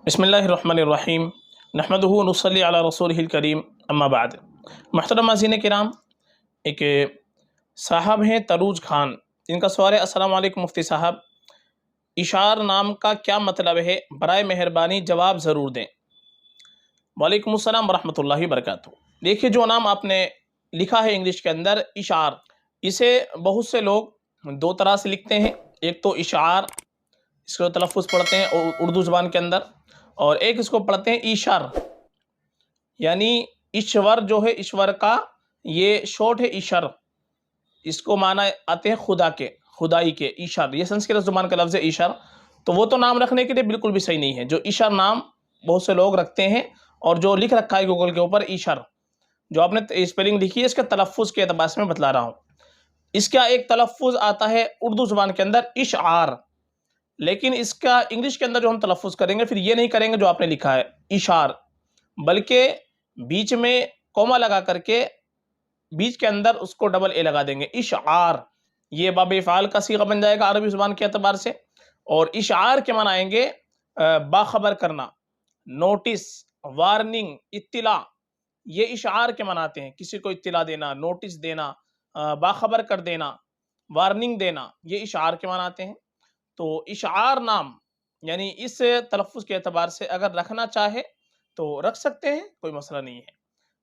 बिस्मिल्लाहिर्रहमानिर्रहीम नहमदुहु व नुसल्ली अला रसूलिहिल करीम अम्मा बाद। मुहतरम नाज़रीन किराम, एक साहब हैं तरूज खान, इनका सवाल है, अस्सलाम वालेकुम मुफ्ती साहब, इशार नाम का क्या मतलब है? बराए मेहरबानी जवाब ज़रूर दें। वालेकुम अस्सलाम वरहमतुल्लाहि वबरकातुहू। देखिए, जो नाम आपने लिखा है इंग्लिश के अंदर इशार, इसे बहुत से लोग दो तरह से लिखते हैं। एक तो इशार, इसको तलफ़ुज़ पढ़ते हैं उर्दू ज़बान के अंदर, और एक इसको पढ़ते हैं ईशर, यानी ईश्वर जो है, ईश्वर का ये शॉर्ट है ईशर। इसको माना आते हैं खुदा के, खुदाई के, ईशर, ये संस्कृत ज़ुबान का लफ्ज़ है ईशर। तो वो तो नाम रखने के लिए बिल्कुल भी सही नहीं है। जो ईशर नाम बहुत से लोग रखते हैं और जो लिख रखा है गूगल के ऊपर ईशर, जो आपने स्पेलिंग लिखी है, इसके तलफ़ुज़ के एतबार से मैं बतला रहा हूँ। इसका एक तलफ़ुज़ आता है उर्दू ज़ुबान के अंदर इशआर, लेकिन इसका इंग्लिश के अंदर जो हम तलफ़ुज़ करेंगे, फिर ये नहीं करेंगे जो आपने लिखा है इशार, बल्कि बीच में कॉमा लगा करके बीच के अंदर उसको डबल ए लगा देंगे, इशआर। ये बाब फ़ाल का सीगा बन जाएगा अरबी ज़ुबान के एतबार से। और इशआर के माने आएंगे बाखबर करना, नोटिस, वार्निंग, इत्तिला। ये इशआर के माने आते हैं, किसी को इत्तिला देना, नोटिस देना, बाखबर कर देना, वार्निंग देना, ये इशआर के माने आते हैं। तो इशआर नाम यानी इस तलफ़ुज़ के एतबार से अगर रखना चाहे तो रख सकते हैं, कोई मसला नहीं है।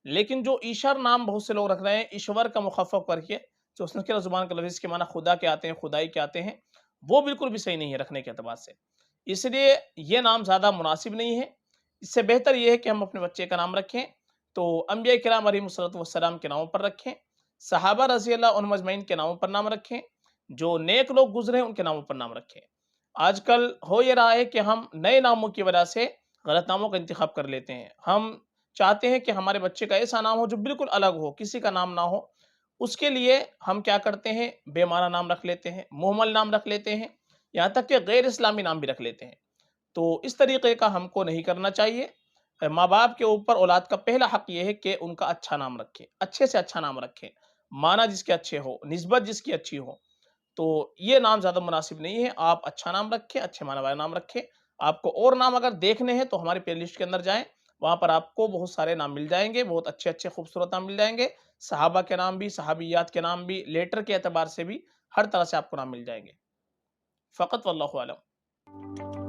लेकिन जो ईशर नाम बहुत से लोग रख रहे हैं, ईश्वर का मुख़फ़्फ़फ़ करके, जो संस्कृत ज़ुबान के लफ्ज़ के माना खुदा के आते हैं, खुदाई के आते हैं, वो बिल्कुल भी सही नहीं है रखने के एतबार से। इसलिए ये नाम ज़्यादा मुनासिब नहीं है। इससे बेहतर ये है कि हम अपने बच्चे का नाम रखें तो अंबिया किराम अलैहिमुस्सलातु वस्सलाम के नामों पर रखें, सहाबा रज़ी अल्लाह अन्हुम अजमईन के नामों पर नाम रखें, जो नेक लोग गुज़रे हैं उनके नामों पर नाम रखें। आजकल हो ये रहा है कि हम नए नामों की वजह से गलत नामों का इंतखाब कर लेते हैं। हम चाहते हैं कि हमारे बच्चे का ऐसा नाम हो जो बिल्कुल अलग हो, किसी का नाम ना हो। उसके लिए हम क्या करते हैं, बेमाना नाम रख लेते हैं, मुहम्मल नाम रख लेते हैं, यहाँ तक कि गैर इस्लामी नाम भी रख लेते हैं। तो इस तरीके का हमको नहीं करना चाहिए। माँ बाप के ऊपर औलाद का पहला हक ये है कि उनका अच्छा नाम रखें, अच्छे से अच्छा नाम रखें, माना जिसके अच्छे हो, निस्बत जिसकी अच्छी हो। तो ये नाम ज़्यादा मुनासिब नहीं है। आप अच्छा नाम रखें, अच्छे माना वाला नाम रखें। आपको और नाम अगर देखने हैं तो हमारी प्लेलिस्ट के अंदर जाएँ, वहाँ पर आपको बहुत सारे नाम मिल जाएँगे, बहुत अच्छे-अच्छे खूबसूरत नाम मिल जाएँगे। सहाबा के नाम भी, सहाबियात के नाम भी, लेटर के एतबार से भी, हर तरह से आपको नाम मिल जाएँगे। फ़क़त वल्लाहु आलम।